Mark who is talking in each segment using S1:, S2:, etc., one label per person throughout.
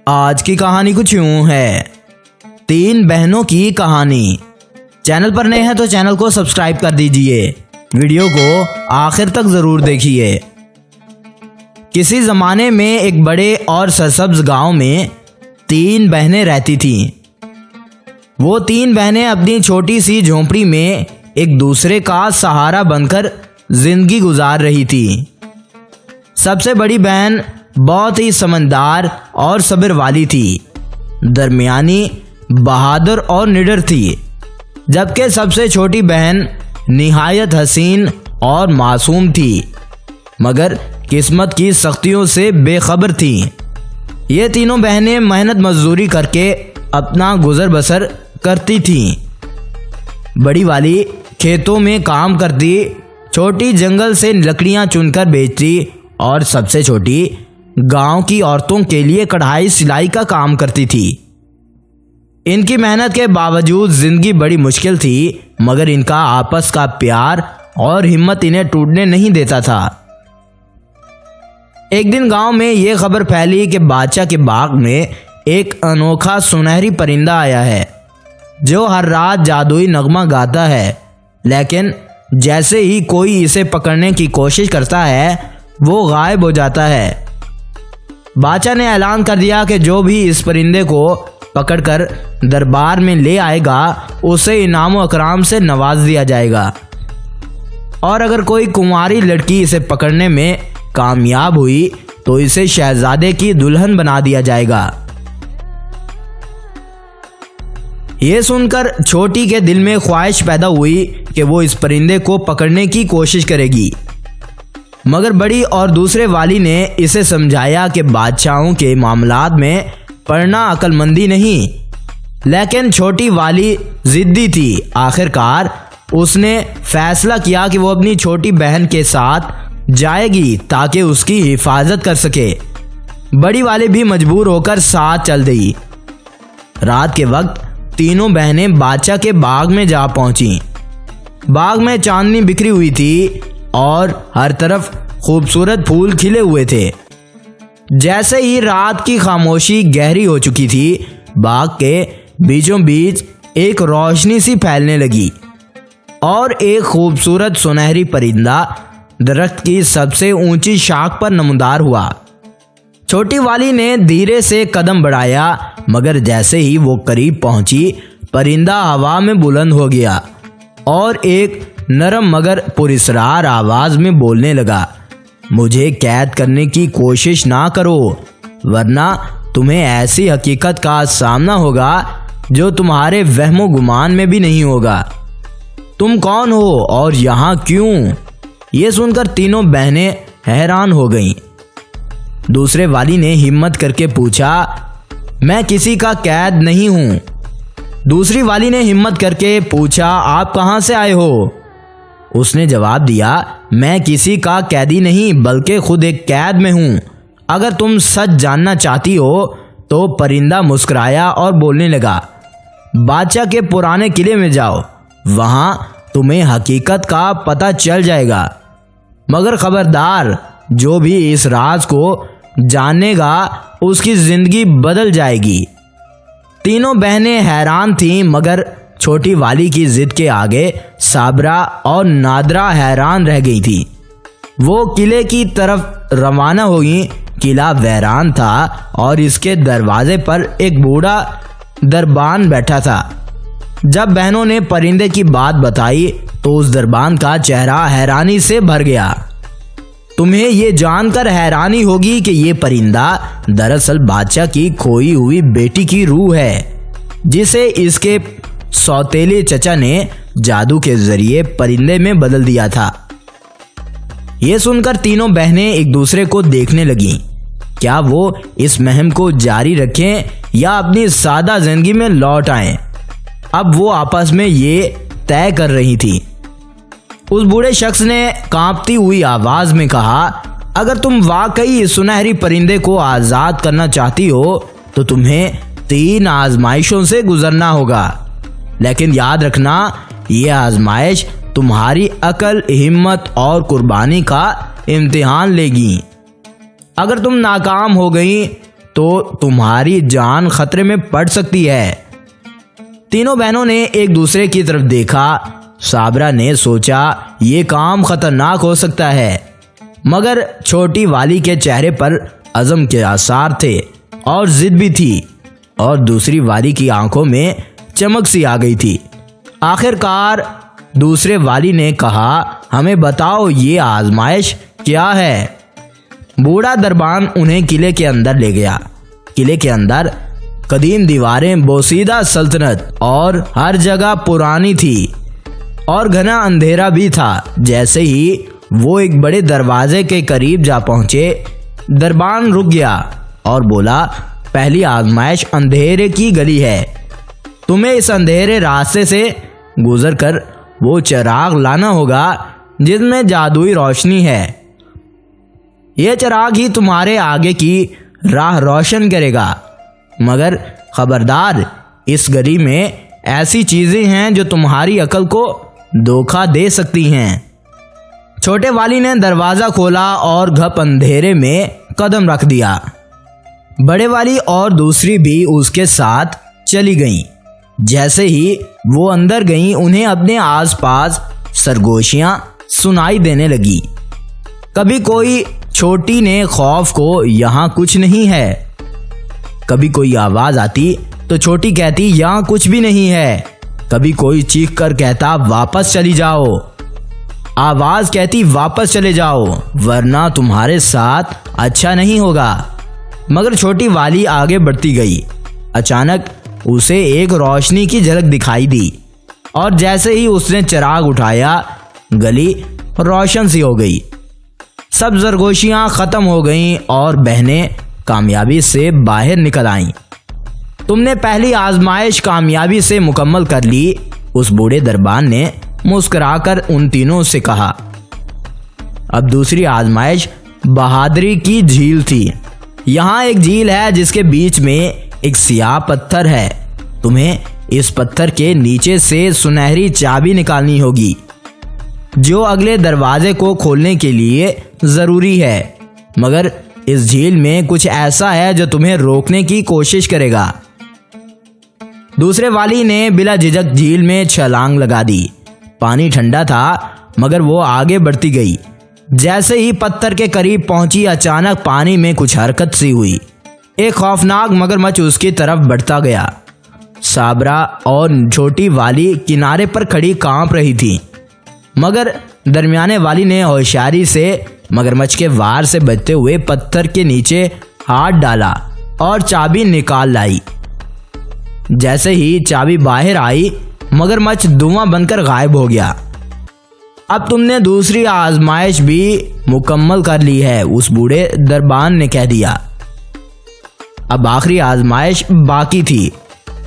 S1: آج کی کہانی کچھ یوں ہے، 3 بہنوں کی کہانی۔ چینل پر نئے ہیں تو چینل کو سبسکرائب کر دیجئے، ویڈیو کو آخر تک ضرور دیکھیے۔ کسی زمانے میں ایک بڑے اور سرسبز گاؤں میں 3 بہنیں رہتی تھیں۔ وہ 3 بہنیں اپنی چھوٹی سی جھونپڑی میں ایک دوسرے کا سہارا بن کر زندگی گزار رہی تھی۔ سب سے بڑی بہن بہت ہی سمجھدار اور صبر والی تھی، درمیانی بہادر اور نڈر تھی، جبکہ سب سے چھوٹی بہن نہایت حسین اور معصوم تھی، مگر قسمت کی سختیوں سے بے خبر تھی۔ یہ تینوں بہنیں محنت مزدوری کر کے اپنا گزر بسر کرتی تھیں۔ بڑی والی کھیتوں میں کام کرتی، چھوٹی جنگل سے لکڑیاں چن کر بیچتی اور سب سے چھوٹی گاؤں کی عورتوں کے لیے کڑھائی سلائی کا کام کرتی تھی۔ ان کی محنت کے باوجود زندگی بڑی مشکل تھی، مگر ان کا آپس کا پیار اور ہمت انہیں ٹوٹنے نہیں دیتا تھا۔ ایک دن گاؤں میں یہ خبر پھیلی کہ بادشاہ کے باغ میں ایک انوکھا سنہری پرندہ آیا ہے جو ہر رات جادوئی نغمہ گاتا ہے، لیکن جیسے ہی کوئی اسے پکڑنے کی کوشش کرتا ہے وہ غائب ہو جاتا ہے۔ بادشاہ نے اعلان کر دیا کہ جو بھی اس پرندے کو پکڑ کر دربار میں لے آئے گا اسے انعام و اکرام سے نواز دیا جائے گا، اور اگر کوئی کنواری لڑکی اسے پکڑنے میں کامیاب ہوئی تو اسے شہزادے کی دلہن بنا دیا جائے گا۔ یہ سن کر چھوٹی کے دل میں خواہش پیدا ہوئی کہ وہ اس پرندے کو پکڑنے کی کوشش کرے گی، مگر بڑی اور دوسرے والی نے اسے سمجھایا کہ بادشاہوں کے معاملات میں پڑھنا عقل مندی نہیں، لیکن چھوٹی والی ضدی تھی۔ آخرکار اس نے فیصلہ کیا کہ وہ اپنی چھوٹی بہن کے ساتھ جائے گی تاکہ اس کی حفاظت کر سکے۔ بڑی والی بھی مجبور ہو کر ساتھ چل دی۔ رات کے وقت تینوں بہنیں بادشاہ کے باغ میں جا پہنچیں۔ باغ میں چاندنی بکھری ہوئی تھی اور ہر طرف خوبصورت پھول کھلے ہوئے تھے۔ جیسے ہی رات کی خاموشی گہری ہو چکی تھی، باغ کے بیچوں بیچ ایک روشنی سی پھیلنے لگی اور ایک خوبصورت سنہری پرندہ درخت کی سب سے اونچی شاخ پر نمودار ہوا۔ چھوٹی والی نے دھیرے سے قدم بڑھایا، مگر جیسے ہی وہ قریب پہنچی پرندہ ہوا میں بلند ہو گیا اور ایک نرم مگر پراسرار آواز میں بولنے لگا، مجھے قید کرنے کی کوشش نہ کرو، ورنہ تمہیں ایسی حقیقت کا سامنا ہوگا جو تمہارے وہم و گمان میں بھی نہیں ہوگا۔ تم کون ہو اور یہاں کیوں؟ یہ سن کر تینوں بہنیں حیران ہو گئیں۔ دوسرے والی نے ہمت کر کے پوچھا، میں کسی کا قید نہیں ہوں۔ دوسری والی نے ہمت کر کے پوچھا، آپ کہاں سے آئے ہو؟ اس نے جواب دیا، میں کسی کا قیدی نہیں بلکہ خود ایک قید میں ہوں۔ اگر تم سچ جاننا چاہتی ہو تو پرندہ مسکرایا اور بولنے لگا، بادشاہ کے پرانے قلعے میں جاؤ، وہاں تمہیں حقیقت کا پتہ چل جائے گا، مگر خبردار جو بھی اس راز کو جانے گا اس کی زندگی بدل جائے گی۔ تینوں بہنیں حیران تھیں، مگر چھوٹی والی کی ضد کے آگے صابرہ اور نادرہ حیران رہ گئی تھی۔ وہ قلعے کی طرف روانہ ہوئیں۔ قلعہ ویران تھا اور اس کے دروازے پر ایک بوڑھا دربان بیٹھا تھا۔ جب بہنوں نے پرندے کی بات بتائی تو اس دربان کا چہرہ حیرانی سے بھر گیا۔ تمہیں یہ جان کر حیرانی ہوگی کہ یہ پرندہ دراصل بادشاہ کی کھوئی ہوئی بیٹی کی روح ہے، جسے اس کے سوتیلے چچا نے جادو کے ذریعے پرندے میں بدل دیا تھا۔ یہ سن کر تینوں بہنیں ایک دوسرے کو دیکھنے لگیں، کیا وہ اس مہم کو جاری رکھیں یا اپنی سادہ زندگی میں لوٹ آئیں۔ اب وہ آپس میں یہ طے کر رہی تھی۔ اس بوڑھے شخص نے کانپتی ہوئی آواز میں کہا، اگر تم واقعی اس سنہری پرندے کو آزاد کرنا چاہتی ہو تو تمہیں 3 آزمائشوں سے گزرنا ہوگا، لیکن یاد رکھنا یہ آزمائش تمہاری عقل، ہمت اور قربانی کا امتحان لے گی۔ اگر تم ناکام ہو گئیں تو تمہاری جان خطرے میں پڑ سکتی ہے۔ تینوں بہنوں نے ایک دوسرے کی طرف دیکھا۔ صابرہ نے سوچا یہ کام خطرناک ہو سکتا ہے، مگر چھوٹی والی کے چہرے پر عزم کے آثار تھے اور ضد بھی تھی، اور دوسری والی کی آنکھوں میں چمک سی آ گئی تھی۔ آخر کار دوسرے والی نے کہا، ہمیں بتاؤ یہ آزمائش کیا ہے؟ بوڑھا دربان انہیں قلعے کے اندر لے گیا۔ قلعے کے اندر قدیم دیواریں، بوسیدہ سلطنت اور ہر جگہ پرانی تھی اور گھنا اندھیرا بھی تھا۔ جیسے ہی وہ ایک بڑے دروازے کے قریب جا پہنچے، دربان رک گیا اور بولا، پہلی آزمائش اندھیرے کی گلی ہے۔ تمہیں اس اندھیرے راستے سے گزر کر وہ چراغ لانا ہوگا جس میں جادوئی روشنی ہے۔ یہ چراغ ہی تمہارے آگے کی راہ روشن کرے گا، مگر خبردار، اس گلی میں ایسی چیزیں ہیں جو تمہاری عقل کو دھوکہ دے سکتی ہیں۔ چھوٹے والی نے دروازہ کھولا اور گھپ اندھیرے میں قدم رکھ دیا۔ بڑے والی اور دوسری بھی اس کے ساتھ چلی گئیں۔ جیسے ہی وہ اندر گئیں، انہیں اپنے آس پاس سرگوشیاں سنائی دینے لگی۔ کبھی کوئی چھوٹی نے خوف کو یہاں کچھ نہیں ہے، کبھی کوئی آواز آتی تو چھوٹی کہتی یہاں کچھ بھی نہیں ہے، کبھی کوئی چیخ کر کہتا واپس چلی جاؤ، آواز کہتی واپس چلے جاؤ ورنہ تمہارے ساتھ اچھا نہیں ہوگا۔ مگر چھوٹی والی آگے بڑھتی گئی۔ اچانک اسے ایک روشنی کی جھلک دکھائی دی، اور جیسے ہی اس نے چراغ اٹھایا، گلی روشن سی ہو گئی۔ سب سرگوشیاں ختم ہو گئیں اور بہنیں کامیابی سے باہر نکل آئیں۔ تم نے پہلی آزمائش کامیابی سے مکمل کر لی، اس بوڑھے دربان نے مسکرا کر ان تینوں سے کہا۔ اب دوسری آزمائش بہادری کی جھیل تھی۔ یہاں ایک جھیل ہے جس کے بیچ میں ایک سیاہ پتھر ہے۔ تمہیں اس پتھر کے نیچے سے سنہری چابی نکالنی ہوگی جو اگلے دروازے کو کھولنے کے لیے ضروری ہے، مگر اس جھیل میں کچھ ایسا ہے جو تمہیں روکنے کی کوشش کرے گا۔ دوسرے والی نے بلا جھجک جھیل میں چھلانگ لگا دی۔ پانی ٹھنڈا تھا مگر وہ آگے بڑھتی گئی۔ جیسے ہی پتھر کے قریب پہنچی، اچانک پانی میں کچھ حرکت سی ہوئی۔ ایک خوفناک مگرمچھ اس کی طرف بڑھتا گیا۔ صابرہ اور چھوٹی والی کنارے پر کھڑی کانپ رہی تھی، مگر درمیانے والی نے ہوشیاری سے مگرمچھ کے وار سے بچتے ہوئے پتھر کے نیچے ہاتھ ڈالا اور چابی نکال لائی۔ جیسے ہی چابی باہر آئی، مگرمچھ دھواں بن کر غائب ہو گیا۔ اب تم نے دوسری آزمائش بھی مکمل کر لی ہے، اس بوڑھے دربان نے کہہ دیا۔ اب آخری آزمائش باقی تھی۔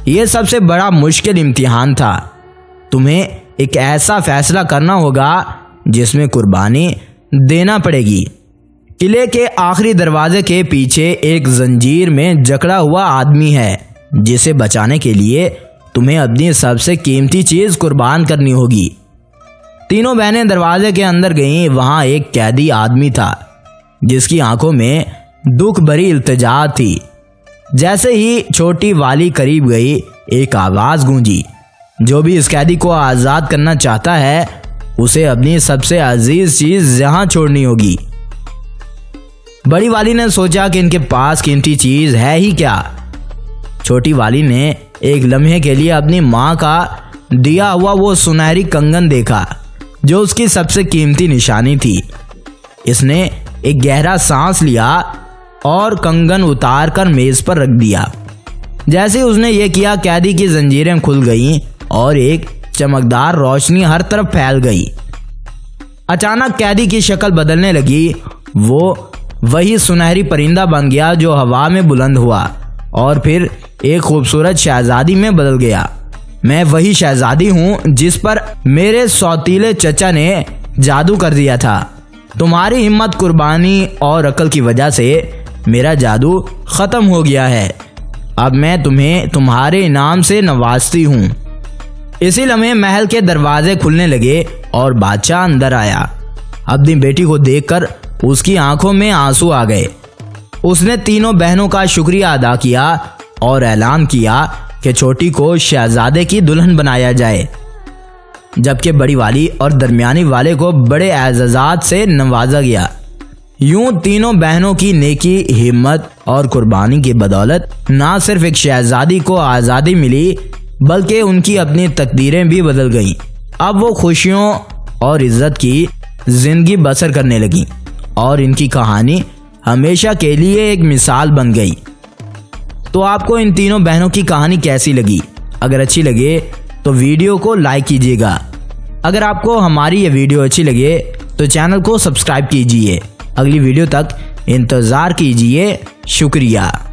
S1: یہ سب سے بڑا مشکل امتحان تھا۔ تمہیں ایک ایسا فیصلہ کرنا ہوگا جس میں قربانی دینا پڑے گی۔ قلعے کے آخری دروازے کے پیچھے ایک زنجیر میں جکڑا ہوا آدمی ہے جسے بچانے کے لیے تمہیں اپنی سب سے قیمتی چیز قربان کرنی ہوگی۔ تینوں بہنیں دروازے کے اندر گئیں۔ وہاں ایک قیدی آدمی تھا جس کی آنکھوں میں دکھ بھری التجا تھی۔ جیسے ہی چھوٹی والی قریب گئی، ایک آواز گونجی، جو بھی اس قیدی کو آزاد کرنا چاہتا ہے اسے اپنی سب سے عزیز چیز یہاں چھوڑنی ہوگی۔ بڑی والی نے سوچا کہ ان کے پاس قیمتی چیز ہے ہی کیا۔ چھوٹی والی نے ایک لمحے کے لیے اپنی ماں کا دیا ہوا وہ سنہری کنگن دیکھا جو اس کی سب سے قیمتی نشانی تھی۔ اس نے ایک گہرا سانس لیا اور کنگن اتار کر میز پر رکھ دیا۔ جیسے اس نے یہ کیا، قیدی کی زنجیریں کھل گئیں اور ایک چمکدار روشنی ہر طرف پھیل گئی۔ اچانک قیدی کی شکل بدلنے لگی۔ وہ وہی سنہری پرندہ بن گیا جو ہوا میں بلند ہوا اور پھر ایک خوبصورت شہزادی میں بدل گیا۔ میں وہی شہزادی ہوں جس پر میرے سوتیلے چچا نے جادو کر دیا تھا۔ تمہاری ہمت، قربانی اور عقل کی وجہ سے میرا جادو ختم ہو گیا ہے۔ اب میں تمہیں تمہارے انعام سے نوازتی ہوں۔ اسی لمحے محل کے دروازے کھلنے لگے اور بادشاہ اندر آیا۔ اپنی بیٹی کو دیکھ کر اس کی آنکھوں میں آنسو آ گئے۔ اس نے تینوں بہنوں کا شکریہ ادا کیا اور اعلان کیا کہ چھوٹی کو شہزادے کی دلہن بنایا جائے، جبکہ بڑی والی اور درمیانی والے کو بڑے اعزازات سے نوازا گیا۔ یوں تینوں بہنوں کی نیکی، ہمت اور قربانی کی بدولت نہ صرف ایک شہزادی کو آزادی ملی بلکہ ان کی اپنی تقدیریں بھی بدل گئیں۔ اب وہ خوشیوں اور عزت کی زندگی بسر کرنے لگیں اور ان کی کہانی ہمیشہ کے لیے ایک مثال بن گئی۔ تو آپ کو ان تینوں بہنوں کی کہانی کیسی لگی؟ اگر اچھی لگے تو ویڈیو کو لائک کیجیے گا۔ اگر آپ کو ہماری یہ ویڈیو اچھی لگے تو چینل کو سبسکرائب کیجیے۔ اگلی ویڈیو تک انتظار کیجیے۔ شکریہ۔